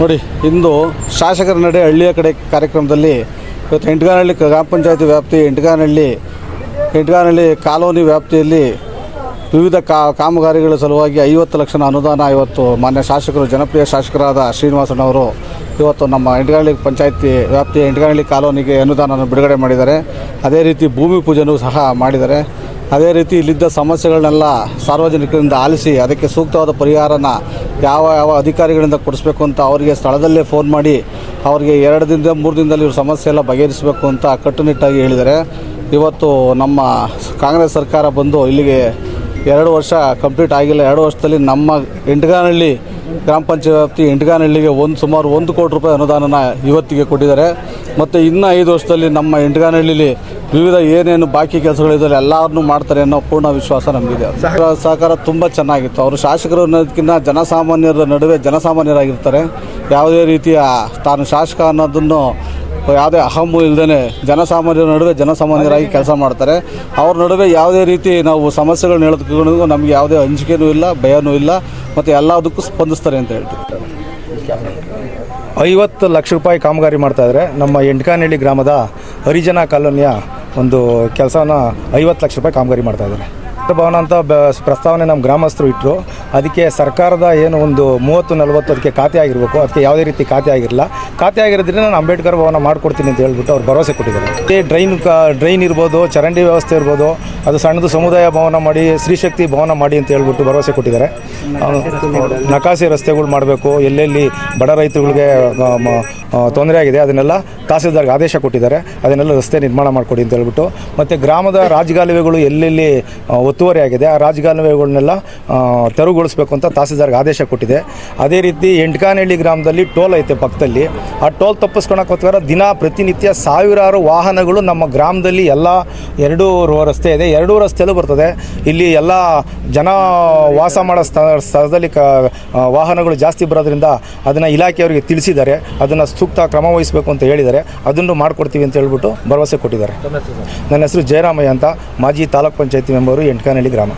ನೋಡಿ, ಇಂದು ಶಾಸಕರ ನಡೆ ಹಳ್ಳಿಯ ಕಡೆ ಕಾರ್ಯಕ್ರಮದಲ್ಲಿ ಇವತ್ತು ಎಂಟಗಾನಹಳ್ಳಿ ಗ್ರಾಮ ಪಂಚಾಯತಿ ವ್ಯಾಪ್ತಿ ಎಂಟಗಾನಹಳ್ಳಿ ಕಾಲೋನಿ ವ್ಯಾಪ್ತಿಯಲ್ಲಿ ವಿವಿಧ ಕಾಮಗಾರಿಗಳ ಸಲುವಾಗಿ 50 ಲಕ್ಷ ಅನುದಾನ ಇವತ್ತು ಮಾನ್ಯ ಶಾಸಕರು, ಜನಪ್ರಿಯ ಶಾಸಕರಾದ ಶ್ರೀನಿವಾಸನವರು ಇವತ್ತು ನಮ್ಮ ಎಂಟಗಾನಹಳ್ಳಿ ಪಂಚಾಯತಿ ವ್ಯಾಪ್ತಿಯ ಎಂಟಗಾನಹಳ್ಳಿ ಕಾಲೋನಿಗೆ ಅನುದಾನವನ್ನು ಬಿಡುಗಡೆ ಮಾಡಿದ್ದಾರೆ. ಅದೇ ರೀತಿ ಭೂಮಿ ಪೂಜೆನೂ ಸಹ ಮಾಡಿದ್ದಾರೆ. ಅದೇ ರೀತಿ ಇಲ್ಲಿದ್ದ ಸಮಸ್ಯೆಗಳನ್ನೆಲ್ಲ ಸಾರ್ವಜನಿಕರಿಂದ ಆಲಿಸಿ ಅದಕ್ಕೆ ಸೂಕ್ತವಾದ ಪರಿಹಾರನ ಯಾವ ಅಧಿಕಾರಿಗಳಿಂದ ಕೊಡಿಸ್ಬೇಕು ಅಂತ ಅವರಿಗೆ ಸ್ಥಳದಲ್ಲೇ ಫೋನ್ ಮಾಡಿ ಅವರಿಗೆ 2 ದಿನದಿಂದ 3 ದಿನದಲ್ಲಿ ಇವ್ರ ಸಮಸ್ಯೆ ಎಲ್ಲ ಬಗೆಹರಿಸಬೇಕು ಅಂತ ಕಟ್ಟುನಿಟ್ಟಾಗಿ ಹೇಳಿದ್ದಾರೆ. ಇವತ್ತು ನಮ್ಮ ಕಾಂಗ್ರೆಸ್ ಸರ್ಕಾರ ಬಂದು ಇಲ್ಲಿಗೆ 2 ವರ್ಷ ಕಂಪ್ಲೀಟ್ ಆಗಿಲ್ಲ. 2 ವರ್ಷದಲ್ಲಿ ನಮ್ಮ ಎಂಟಗಾನಹಳ್ಳಿ ಗ್ರಾಮ ಪಂಚಾಯತ್ ವ್ಯಾಪ್ತಿ ಎಂಟಗಾನಹಳ್ಳಿಗೆ ಸುಮಾರು 1 ಕೋಟಿ ರೂಪಾಯಿ ಅನುದಾನನ ಇವತ್ತಿಗೆ ಕೊಟ್ಟಿದ್ದಾರೆ. ಮತ್ತು ಇನ್ನು 5 ವರ್ಷದಲ್ಲಿ ನಮ್ಮ ಎಂಟಗಾನಹಳ್ಳಿಲಿ ವಿವಿಧ ಏನೇನು ಬಾಕಿ ಕೆಲಸಗಳಿದ್ದಾರೆ ಎಲ್ಲರನ್ನೂ ಮಾಡ್ತಾರೆ ಅನ್ನೋ ಪೂರ್ಣ ವಿಶ್ವಾಸ ನಮಗಿದೆ. ಸಹಕಾರ ತುಂಬ ಚೆನ್ನಾಗಿತ್ತು. ಅವರು ಶಾಸಕರು ಅನ್ನೋದಕ್ಕಿಂತ ಜನಸಾಮಾನ್ಯರ ನಡುವೆ ಜನಸಾಮಾನ್ಯರಾಗಿರ್ತಾರೆ. ಯಾವುದೇ ರೀತಿಯ ತಾನು ಶಾಸಕ ಅನ್ನೋದನ್ನು ಯಾವುದೇ ಅಹಮ್ಮು ಇಲ್ಲದೇ ಜನಸಾಮಾನ್ಯರ ನಡುವೆ ಜನಸಾಮಾನ್ಯರಾಗಿ ಕೆಲಸ ಮಾಡ್ತಾರೆ. ಅವ್ರ ನಡುವೆ ಯಾವುದೇ ರೀತಿ ನಾವು ಸಮಸ್ಯೆಗಳನ್ನ ಹೇಳೋದಕ್ಕೂ ನಮಗೆ ಯಾವುದೇ ಅಂಜಿಕೆನೂ ಇಲ್ಲ, ಭಯನೂ ಇಲ್ಲ, ಮತ್ತು ಎಲ್ಲದಕ್ಕೂ ಸ್ಪಂದಿಸ್ತಾರೆ ಅಂತ ಹೇಳ್ತೀವಿ. 50 ಲಕ್ಷ ರೂಪಾಯಿ ಕಾಮಗಾರಿ ಮಾಡ್ತಾಯಿದ್ರೆ ನಮ್ಮ ಎಂಟಗಾನಹಳ್ಳಿ ಗ್ರಾಮದ ಹರಿಜನ ಕಾಲೋನಿಯ ಒಂದು ಕೆಲಸನ 50 ಲಕ್ಷ ರೂಪಾಯಿ ಕಾಮಗಾರಿ ಮಾಡ್ತಾಯಿದ್ದಾರೆ. ಭವನ ಅಂತ ಪ್ರಸ್ತಾವನೆ ನಮ್ಮ ಗ್ರಾಮಸ್ಥರು ಇಟ್ಟರು. ಅದಕ್ಕೆ ಸರ್ಕಾರದ ಏನು ಒಂದು 30-40 ಅದಕ್ಕೆ ಖಾತೆ ಆಗಿರಬೇಕು. ಅದಕ್ಕೆ ಯಾವುದೇ ರೀತಿ ಖಾತೆ ಆಗಿರಲಿಲ್ಲ. ಖಾತೆ ಆಗಿರೋದ್ರಿಂದ ನಾನು ಅಂಬೇಡ್ಕರ್ ಭವನ ಮಾಡಿಕೊಡ್ತೀನಿ ಅಂತ ಹೇಳ್ಬಿಟ್ಟು ಅವ್ರು ಭರವಸೆ ಕೊಟ್ಟಿದ್ದಾರೆ. ಅದೇ ಡ್ರೈನ್ ಇರ್ಬೋದು, ಚರಂಡಿ ವ್ಯವಸ್ಥೆ ಇರ್ಬೋದು, ಅದು ಸಣ್ಣದು ಸಮುದಾಯ ಭವನ ಮಾಡಿ, ಸ್ತ್ರೀಶಕ್ತಿ ಭವನ ಮಾಡಿ ಅಂತ ಹೇಳ್ಬಿಟ್ಟು ಭರವಸೆ ಕೊಟ್ಟಿದ್ದಾರೆ. ನಕಾಸೆ ರಸ್ತೆಗಳು ಮಾಡಬೇಕು, ಎಲ್ಲೆಲ್ಲಿ ಬಡ ರೈತರುಗಳಿಗೆ ತೊಂದರೆ ಆಗಿದೆ ಅದನ್ನೆಲ್ಲ ತಹಸೀಲ್ದಾರ್ಗೆ ಆದೇಶ ಕೊಟ್ಟಿದ್ದಾರೆ. ಅದನ್ನೆಲ್ಲ ರಸ್ತೆ ನಿರ್ಮಾಣ ಮಾಡಿಕೊಡಿ ಅಂತ ಹೇಳ್ಬಿಟ್ಟು. ಮತ್ತು ಗ್ರಾಮದ ರಾಜಕಾಲುವೆಗಳು ಎಲ್ಲೆಲ್ಲಿ ಒತ್ತುವರಿ ಆಗಿದೆ ಆ ರಾಜಕಾಲುವೆಗಳನ್ನೆಲ್ಲ ತೆರವುಗೊಳಿಸಬೇಕು ಅಂತ ತಹಸೀಲ್ದಾರ್ಗೆ ಆದೇಶ ಕೊಟ್ಟಿದೆ. ಅದೇ ರೀತಿ ಎಂಟಗಾನಹಳ್ಳಿ ಗ್ರಾಮದಲ್ಲಿ ಟೋಲ್ ಐತೆ ಪಕ್ಕದಲ್ಲಿ. ಆ ಟೋಲ್ ತಪ್ಪಿಸ್ಕೊಳಕ್ಕೋಸ್ಕರ ಪ್ರತಿನಿತ್ಯ ಸಾವಿರಾರು ವಾಹನಗಳು ನಮ್ಮ ಗ್ರಾಮದಲ್ಲಿ ಎಲ್ಲ 2 ರಸ್ತೆ ಇದೆ, 2 ರಸ್ತೆಯಲ್ಲೂ ಬರ್ತದೆ. ಇಲ್ಲಿ ಎಲ್ಲ ಜನ ವಾಸ ಮಾಡೋ ಸ್ಥಳದಲ್ಲಿ ವಾಹನಗಳು ಜಾಸ್ತಿ ಬರೋದ್ರಿಂದ ಅದನ್ನು ಇಲಾಖೆಯವರಿಗೆ ತಿಳಿಸಿದ್ದಾರೆ. ಅದನ್ನು ಸೂಕ್ತ ಕ್ರಮ ವಹಿಸಬೇಕು ಅಂತ ಹೇಳಿದ್ದಾರೆ. ಅದನ್ನು ಮಾಡಿಕೊಡ್ತೀವಿ ಅಂತ ಹೇಳ್ಬಿಟ್ಟು ಭರವಸೆ ಕೊಟ್ಟಿದ್ದಾರೆ. ನನ್ನ ಹೆಸರು ಜಯರಾಮಯ್ಯ ಅಂತ, ಮಾಜಿ ತಾಲೂಕ್ ಪಂಚಾಯತಿ ಮೆಂಬರು, ಎಂಟಗಾನಹಳ್ಳಿ ಗ್ರಾಮ.